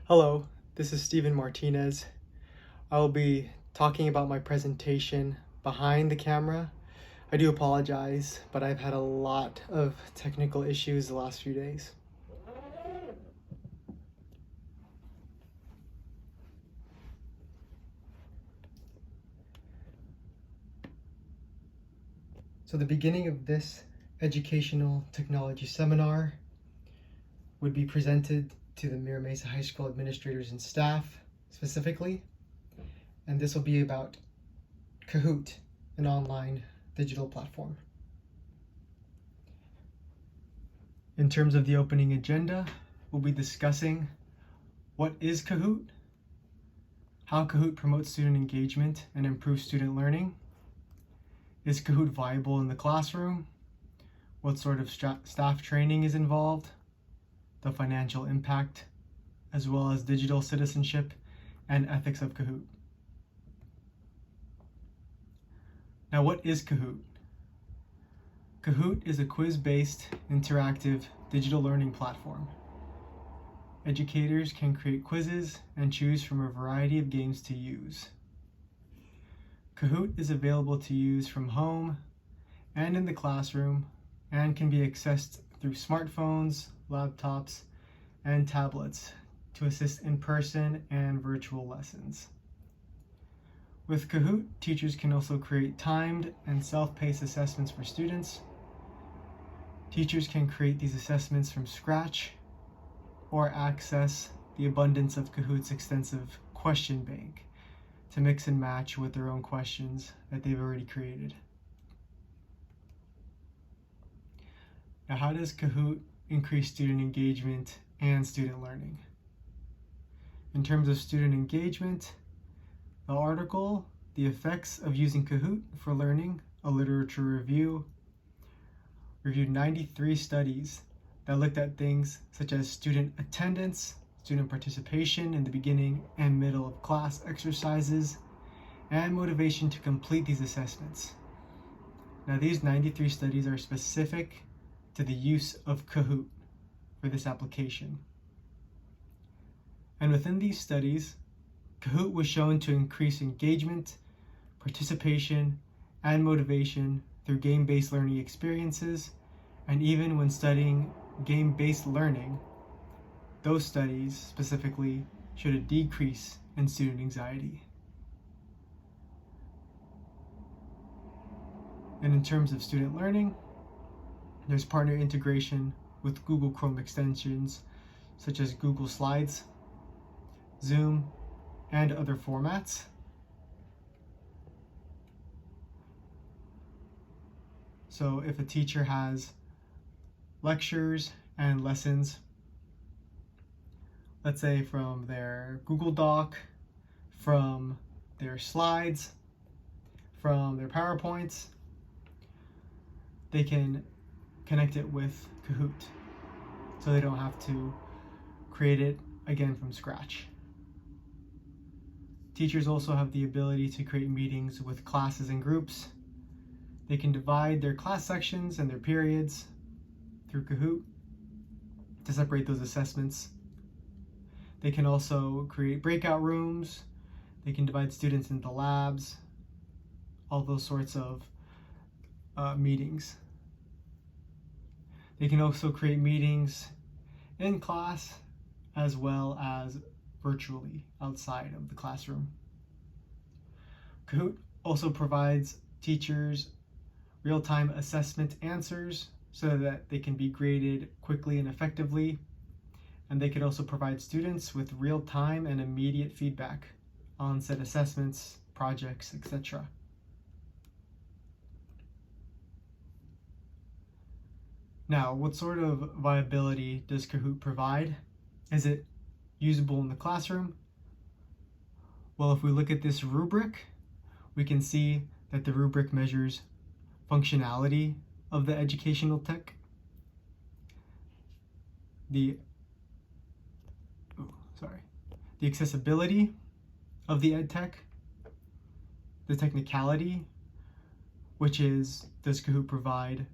Hello, this is Steven Martinez. I will be talking about my presentation behind the camera. I do apologize, but I've had a lot of technical issues the last few days. So the beginning of this educational technology seminar would be presented to the Mira Mesa High School administrators and staff specifically, and this will be about Kahoot, an online digital platform. In terms of the opening agenda, we'll be discussing what is Kahoot, how Kahoot promotes student engagement and improves student learning, is Kahoot viable in the classroom, what sort of staff training is involved, the financial impact, as well as digital citizenship and ethics of Kahoot. Now, what is Kahoot? Kahoot is a quiz-based, interactive digital learning platform. Educators can create quizzes and choose from a variety of games to use. Kahoot is available to use from home and in the classroom and can be accessed through smartphones, laptops, and tablets to assist in-person and virtual lessons. With Kahoot, teachers can also create timed and self-paced assessments for students. Teachers can create these assessments from scratch or access the abundance of Kahoot's extensive question bank to mix and match with their own questions that they've already created. Now, how does Kahoot increase student engagement and student learning? In terms of student engagement, the article, The Effects of Using Kahoot for Learning, a Literature Review, reviewed 93 studies that looked at things such as student attendance, student participation in the beginning and middle of class exercises, and motivation to complete these assessments. Now, these 93 studies are specific to the use of Kahoot for this application. And within these studies, Kahoot was shown to increase engagement, participation, and motivation through game-based learning experiences, and even when studying game-based learning, those studies specifically showed a decrease in student anxiety. And in terms of student learning, there's partner integration with Google Chrome extensions such as Google Slides, Zoom, and other formats. So if a teacher has lectures and lessons, let's say from their Google Doc, from their slides, from their PowerPoints, they can connect it with Kahoot, so they don't have to create it again from scratch. Teachers also have the ability to create meetings with classes and groups. They can divide their class sections and their periods through Kahoot to separate those assessments. They can also create breakout rooms. They can divide students into labs, all those sorts of meetings. They can also create meetings in class as well as virtually outside of the classroom. Kahoot also provides teachers real-time assessment answers so that they can be graded quickly and effectively. And they could also provide students with real-time and immediate feedback on said assessments, projects, etc. Now, what sort of viability does Kahoot provide? Is it usable in the classroom? Well, if we look at this rubric, we can see that the rubric measures functionality of the educational tech, the accessibility of the EdTech, the technicality, which is, does Kahoot provide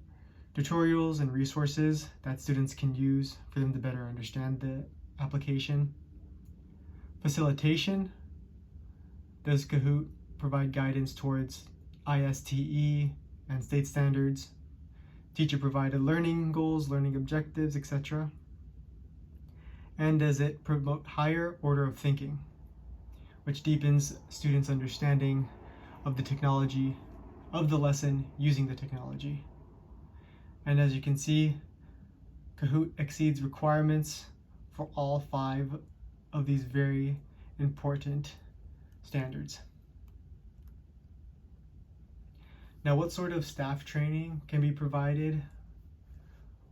tutorials and resources that students can use for them to better understand the application, Facilitation. Does Kahoot provide guidance towards ISTE and state standards? Teacher-provided learning goals, learning objectives, etc. And does it promote higher order of thinking, which deepens students' understanding of the technology, of the lesson using the technology? And as you can see, Kahoot exceeds requirements for all 5 of these very important standards. Now, what sort of staff training can be provided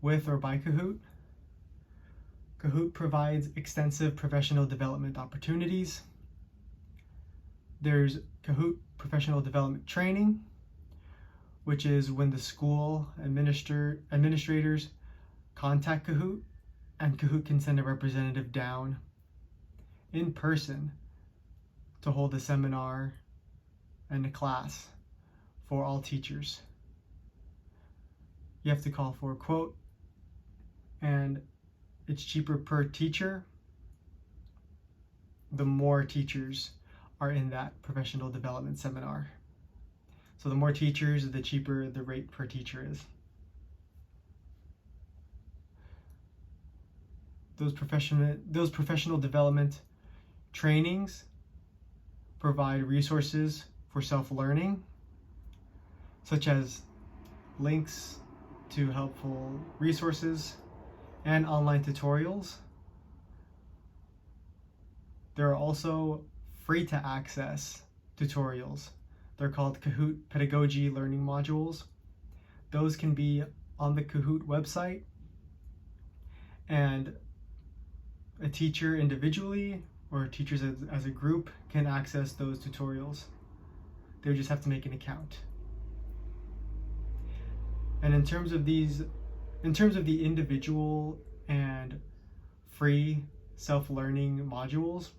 with or by Kahoot? Kahoot provides extensive professional development opportunities. There's Kahoot professional development training, which is when the school administrators contact Kahoot, and Kahoot can send a representative down in person to hold a seminar and a class for all teachers. You have to call for a quote, and it's cheaper per teacher the more teachers are in that professional development seminar. So the more teachers, the cheaper the rate per teacher is. Those professional development trainings provide resources for self-learning, such as links to helpful resources and online tutorials. There are also free to access tutorials. They're called Kahoot Pedagogy Learning Modules. Those can be on the Kahoot website, and a teacher individually or teachers as a group can access those tutorials. They would just have to make an account. And in terms of the individual and free self-learning modules,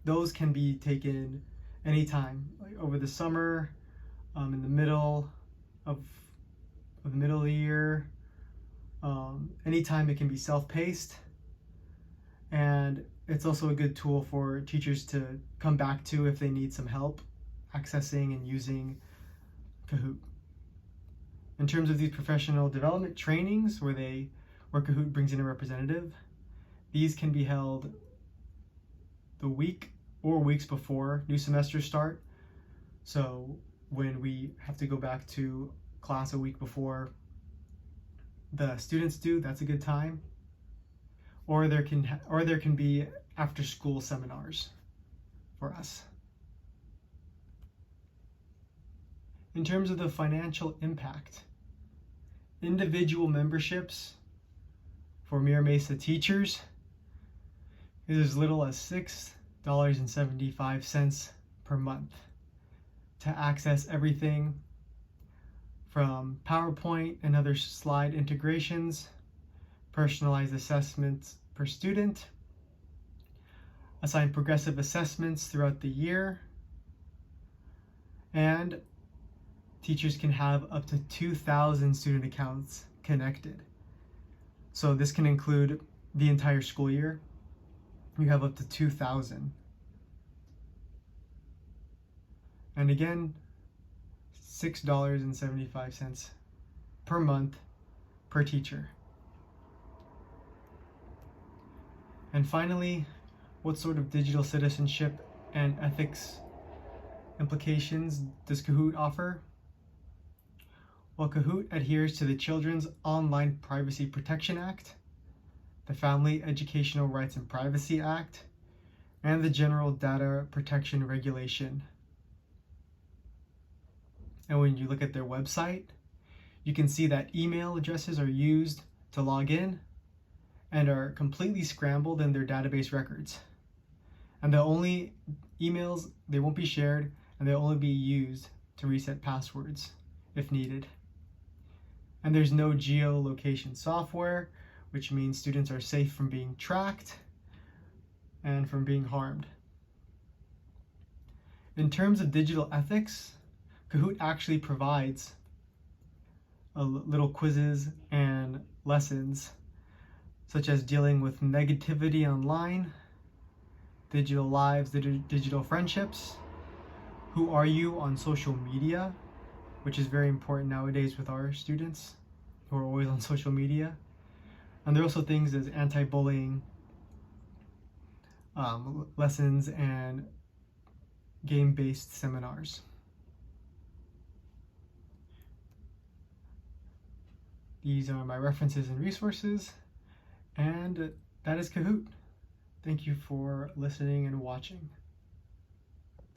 those can be taken anytime, like over the summer, in the middle of the year, anytime. It can be self-paced, and it's also a good tool for teachers to come back to if they need some help accessing and using Kahoot. In terms of these professional development trainings where Kahoot brings in a representative, these can be held the week or weeks before new semesters start. So when we have to go back to class a week before the students do, that's a good time. Or there can be after school seminars for us. In terms of the financial impact, individual memberships for Mira Mesa teachers is as little as $6.75 per month to access everything from PowerPoint and other slide integrations, personalized assessments per student, assign progressive assessments throughout the year, and teachers can have up to 2,000 student accounts connected. So this can include the entire school year. You have up to 2,000. And again, $6.75 per month per teacher. And finally, what sort of digital citizenship and ethics implications does Kahoot offer? Well, Kahoot adheres to the Children's Online Privacy Protection Act, the Family Educational Rights and Privacy Act, and the General Data Protection Regulation. And when you look at their website, you can see that email addresses are used to log in and are completely scrambled in their database records. And the only emails, they won't be shared, and they'll only be used to reset passwords if needed. And there's no geolocation software, which means students are safe from being tracked and from being harmed. In terms of digital ethics, Kahoot actually provides little quizzes and lessons, such as dealing with negativity online, digital lives, digital friendships. Who are you on social media, which is very important nowadays with our students who are always on social media. And there are also things as anti-bullying lessons and game-based seminars. These are my references and resources, and that is Kahoot. Thank you for listening and watching.